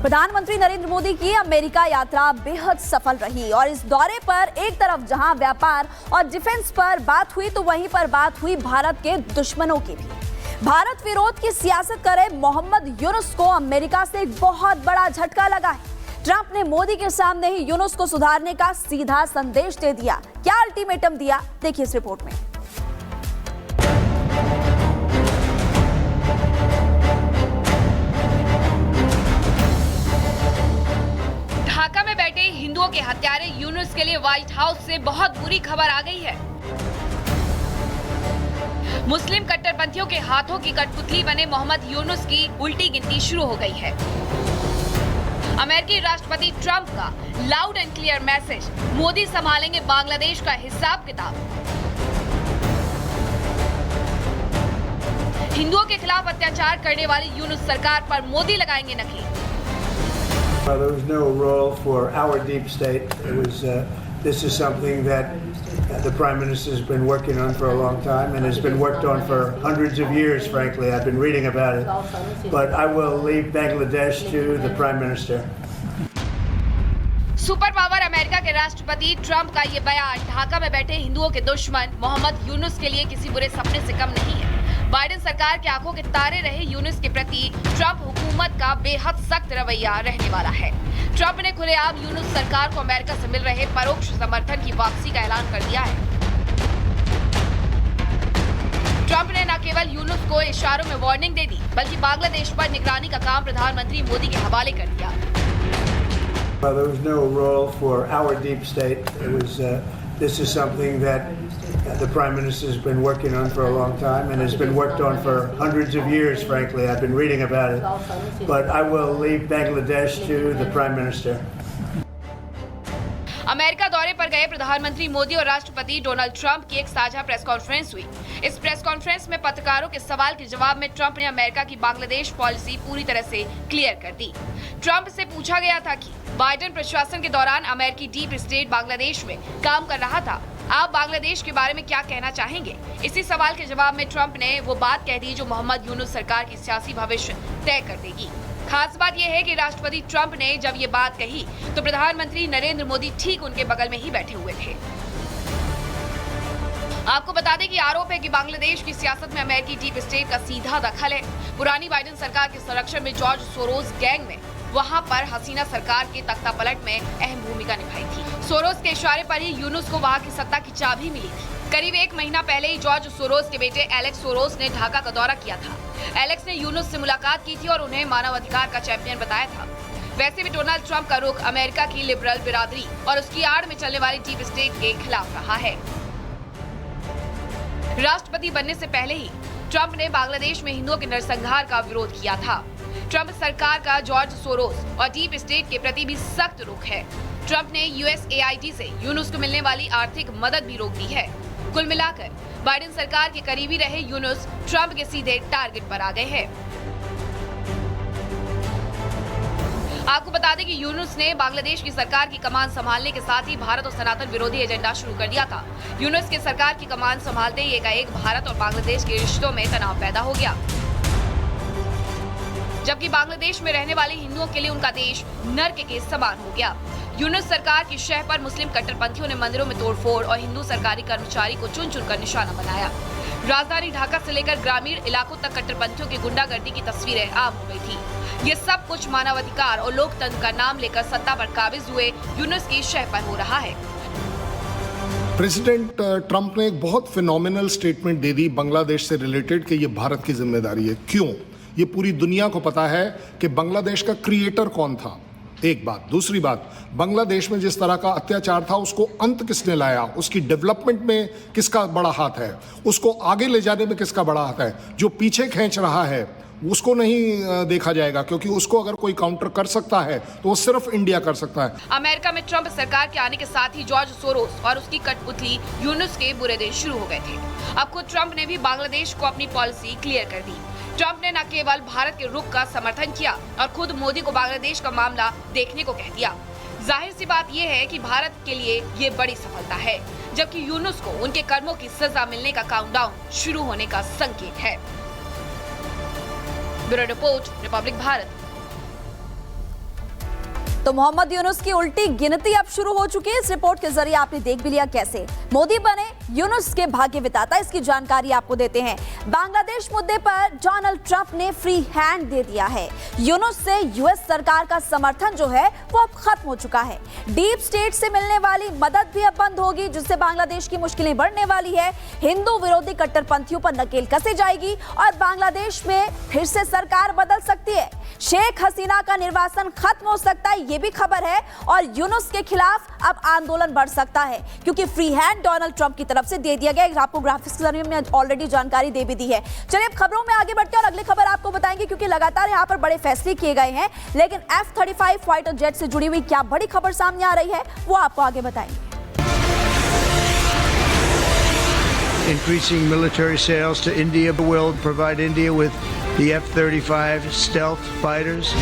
प्रधानमंत्री नरेंद्र मोदी की अमेरिका यात्रा बेहद सफल रही और इस दौरे पर एक तरफ जहां व्यापार और डिफेंस पर बात हुई तो वहीं पर बात हुई भारत के दुश्मनों की भी। भारत विरोध की सियासत करे मोहम्मद यूनुस को अमेरिका से एक बहुत बड़ा झटका लगा है। ट्रंप ने मोदी के सामने ही यूनुस को सुधारने का सीधा संदेश दे दिया। क्या अल्टीमेटम दिया, देखिए इस रिपोर्ट में। ढाका में बैठे हिंदुओं के हत्यारे यूनुस के लिए व्हाइट हाउस से बहुत बुरी खबर आ गई है। मुस्लिम कट्टरपंथियों के हाथों की कठपुतली बने मोहम्मद यूनुस की उल्टी गिनती शुरू हो गई है। अमेरिकी राष्ट्रपति ट्रंप का loud and clear message, Modi संभालेंगे बांग्लादेश का हिसाब किताब। हिंदुओं के खिलाफ अत्याचार करने वाली यूनुस सरकार पर मोदी लगाएंगे नकेल। There was no role for our deep state. This is something that the Prime Minister has been working on for a long time and has been worked on for hundreds of years, frankly. I've been reading about it. But I will leave Bangladesh to the Prime Minister. Super power America के राष्ट्रपति Trump का ये बयान ढाका में बैठे हिंदुओं के दुश्मन मोहम्मद यूनुस के लिए किसी बुरे सपने से कम नहीं है। बाइडेन सरकार के आंखों के तारे रहे यूनुस के प्रति ट्रंप हुकूमत का बेहद सख्त रवैया रहने वाला है। ट्रंप ने खुलेआम यूनुस सरकार को अमेरिका से मिल रहे परोक्ष समर्थन की वापसी का ऐलान कर दिया है। ट्रंप ने न केवल यूनुस को इशारों में वार्निंग दे दी, बल्कि बांग्लादेश पर निगरानी का काम प्रधानमंत्री मोदी के हवाले कर दिया। There was no role for our deep state. This is something that the Prime Minister has been working on for a long time and has been worked on for hundreds of years, frankly. I've been reading about it. But I will leave Bangladesh to the Prime Minister. America दौरे पर गए प्रधानमंत्री मोदी और राष्ट्रपति Donald Trump की एक साझा press conference हुई। इस प्रेस कॉन्फ्रेंस में पत्रकारों के सवाल के जवाब में ट्रंप ने अमेरिका की बांग्लादेश पॉलिसी पूरी तरह से क्लियर कर दी। ट्रंप से पूछा गया था कि बाइडेन प्रशासन के दौरान अमेरिकी डीप स्टेट बांग्लादेश में काम कर रहा था, आप बांग्लादेश के बारे में क्या कहना चाहेंगे। इसी सवाल के जवाब में ट्रंप ने वो बात कह दी जो मोहम्मद यूनुस सरकार की सियासी भविष्य तय कर देगी। खास बात यह है कि राष्ट्रपति ट्रंप ने जब ये बात कही तो प्रधानमंत्री नरेंद्र मोदी ठीक उनके बगल में ही बैठे हुए थे। आपको बता दें कि आरोप है कि बांग्लादेश की सियासत में अमेरिकी डीप स्टेट का सीधा दखल है। पुरानी बाइडेन सरकार के संरक्षण में जॉर्ज सोरोस गैंग में वहां पर हसीना सरकार के तख्ता पलट में अहम भूमिका निभाई थी। सोरोस के इशारे पर ही यूनुस को वहां की सत्ता की चाबी मिली थी। करीब एक महीना पहले ही जॉर्ज सोरोस के बेटे एलेक्स सोरोस ने ढाका का दौरा किया था। एलेक्स ने यूनुस से मुलाकात की थी और उन्हें मानवाधिकार का चैंपियन बताया था। वैसे भी डोनाल्ड ट्रंप का रुख अमेरिका की लिबरल बिरादरी और उसकी आड़ में चलने वाली डीप स्टेट के खिलाफ रहा है। राष्ट्रपति बनने से पहले ही ट्रंप ने बांग्लादेश में हिंदुओं के नरसंहार का विरोध किया था। ट्रंप सरकार का जॉर्ज सोरोस और डीप स्टेट के प्रति भी सख्त रुख है। ट्रंप ने USAID से यूनुस को मिलने वाली आर्थिक मदद भी रोक दी है। कुल मिलाकर बाइडेन सरकार के करीबी रहे यूनुस ट्रंप के सीधे टारगेट पर आ गए हैं। आपको बता दें कि यूनुस ने बांग्लादेश की सरकार की कमान संभालने के साथ ही भारत और सनातन विरोधी एजेंडा शुरू कर दिया था। यूनुस के सरकार की कमान संभालते ही एकाएक भारत और बांग्लादेश के रिश्तों में तनाव पैदा हो गया, जबकि बांग्लादेश में रहने वाले हिंदुओं के लिए उनका देश नर्क के समान हो गया। यूनुस सरकार की शह पर मुस्लिम कट्टरपंथियों ने मंदिरों में तोड़फोड़ और हिंदू सरकारी कर्मचारी को चुन चुनकर निशाना बनाया। राजधानी ढाका से लेकर ग्रामीण इलाकों तक कट्टरपंथियों की गुंडागर्दी की तस्वीरें आम हो गई थी। ये सब कुछ मानवाधिकार और लोकतंत्र का नाम लेकर सत्ता पर काबिज हुए यूनुस की शह पर हो रहा है। प्रेसिडेंट ट्रंप ने एक बहुत फिनोमिनल स्टेटमेंट दे दी बांग्लादेश से रिलेटेड कि ये भारत की जिम्मेदारी है। क्यों? ये पूरी दुनिया को पता है कि बांग्लादेश का क्रिएटर कौन था, एक बात। दूसरी बात, बांग्लादेश में जिस तरह का अत्याचार था उसको अंत किसने लाया, उसकी डेवलपमेंट में किसका बड़ा हाथ है, उसको आगे ले जाने में किसका बड़ा हाथ है। जो पीछे खींच रहा है उसको नहीं देखा जाएगा, क्योंकि उसको अगर कोई काउंटर कर सकता है तो वो सिर्फ इंडिया कर सकता है। अमेरिका में ट्रंप सरकार के आने के साथ ही जॉर्ज सोरोस और उसकी कठपुतली यूनुस के बुरे दिन शुरू हो गए थे। अब खुद ट्रंप ने भी बांग्लादेश को अपनी पॉलिसी क्लियर कर दी। ट्रंप ने न केवल भारत के रुख का समर्थन किया और खुद मोदी को बांग्लादेश का मामला देखने को कह दिया। जाहिर सी बात यह है कि भारत के लिए ये बड़ी सफलता है, जबकि यूनुस को उनके कर्मों की सजा मिलने का काउंटडाउन शुरू होने का संकेत है। Bureau report, Republic Bharat. तो मोहम्मद यूनुस की उल्टी गिनती अब शुरू हो चुकी है। इस रिपोर्ट के जरिए आपने देख भी लिया कैसे मोदी बने यूनुस के भाग्य विधाता। इसकी जानकारी आपको देते हैं। बांग्लादेश मुद्दे पर डोनाल्ड ट्रंप ने फ्री हैंड दे दिया है। यूनुस से यूएस सरकार का समर्थन जो है वो अब खत्म हो चुका है। डीप स्टेट से मिलने वाली मदद भी अब बंद होगी, जिससे बांग्लादेश की मुश्किलें बढ़ने वाली है। हिंदू विरोधी कट्टरपंथियों पर नकेल कसे जाएगी और बांग्लादेश में फिर से सरकार बदल सकती है। शेख हसीना का निर्वासन खत्म हो सकता है, ये भी खबर है। और यूनुस के खिलाफ अब आंदोलन बढ़ सकता है, क्योंकि फ्री हैंड डोनाल्ड ट्रंप की तरफ से दे दिया गया। आपको ग्राफिक्स के जरिए में ऑलरेडी जानकारी दे भी दी है। चलिए अब खबरों में आगे बढ़ते हैं और अगली खबर आपको बताएंगे, क्योंकि लगातार यहाँ पर बड़े फैसले किए गए हैं। लेकिन F-35 फाइटर जेट से जुड़ी हुई क्या बड़ी खबर सामने आ रही है, वो आपको आगे बताएंगे। Increasing military sales to India will provide India with the F-35 stealth fighters.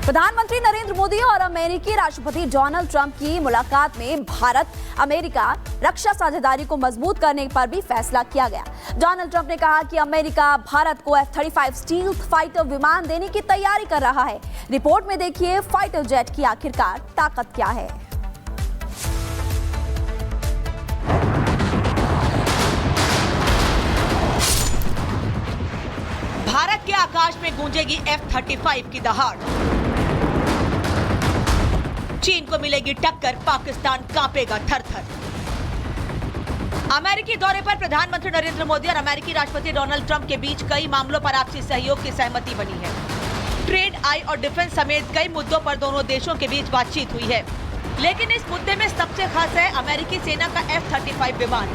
प्रधानमंत्री नरेंद्र मोदी और अमेरिकी राष्ट्रपति डोनाल्ड ट्रंप की मुलाकात में भारत अमेरिका रक्षा साझेदारी को मजबूत करने पर भी फैसला किया गया। डोनाल्ड ट्रंप ने कहा कि अमेरिका भारत को F-35 स्टील्थ फाइटर विमान देने की तैयारी कर रहा है। रिपोर्ट में देखिए फाइटर जेट की आखिरकार ताकत क्या है। भारत के आकाश में गूंजेगी F-35 की दहाड़। चीन को मिलेगी टक्कर, पाकिस्तान कांपेगा थर-थर। अमेरिकी दौरे पर प्रधानमंत्री नरेंद्र मोदी और अमेरिकी राष्ट्रपति डोनाल्ड ट्रंप के बीच कई मामलों पर आपसी सहयोग की सहमति बनी है। ट्रेड, आई और डिफेंस समेत कई मुद्दों पर दोनों देशों के बीच बातचीत हुई है। लेकिन इस मुद्दे में सबसे खास है अमेरिकी सेना का F-35 विमान,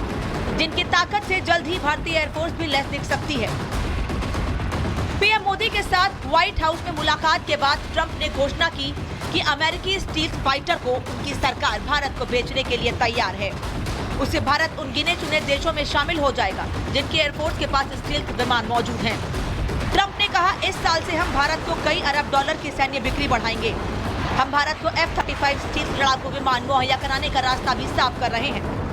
जिनकी ताकत से जल्द ही भारतीय एयरफोर्स भी लैस दिख सकती है। पीएम मोदी के साथ व्हाइट हाउस में मुलाकात के बाद ट्रंप ने घोषणा की कि अमेरिकी स्टील्थ फाइटर को उनकी सरकार भारत को बेचने के लिए तैयार है। उससे भारत उन गिने चुने देशों में शामिल हो जाएगा जिनके एयरफोर्स के पास स्टील्थ विमान मौजूद हैं। ट्रंप ने कहा, इस साल से हम भारत को कई अरब डॉलर की सैन्य बिक्री बढ़ाएंगे। हम भारत को F-35 स्टील्थ लड़ाकू विमान मुहैया कराने का रास्ता भी साफ कर रहे हैं।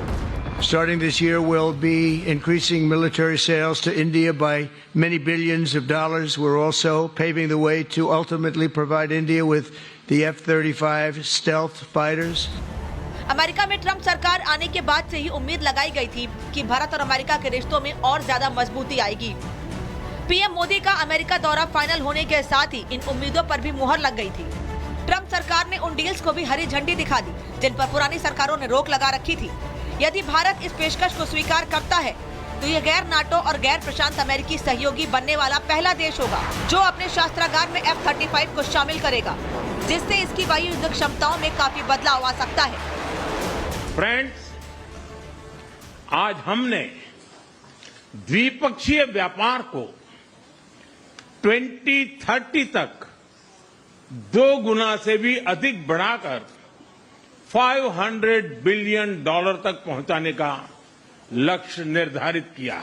Starting this year, we'll be increasing military sales to India by many billions of dollars. We're also paving the way to ultimately provide India with the F-35 stealth fighters. America में ट्रंप सरकार आने के बाद से ही उम्मीद लगाई गई थी कि भारत और अमेरिका के रिश्तों में और ज्यादा मजबूती आएगी। पीएम मोदी का अमेरिका दौरा फाइनल होने के साथ ही इन उम्मीदों पर भी मुहर लग गई थी। ट्रंप सरकार ने उन डील्स को भी हरी झंडी दिखा दी जिन पर पुरानी सरकारों ने रोक लगा रखी थी। यदि भारत इस पेशकश को स्वीकार करता है तो यह गैर नाटो और गैर प्रशांत अमेरिकी सहयोगी बनने वाला पहला देश होगा जो अपने शस्त्रागार में F-35 को शामिल करेगा, जिससे इसकी वायु युद्ध क्षमताओं में काफी बदलाव आ सकता है। फ्रेंड्स, आज हमने द्विपक्षीय व्यापार को 2030 तक 2 गुना से भी अधिक बढ़ाकर $500 बिलियन तक पहुंचाने का लक्ष्य निर्धारित किया है।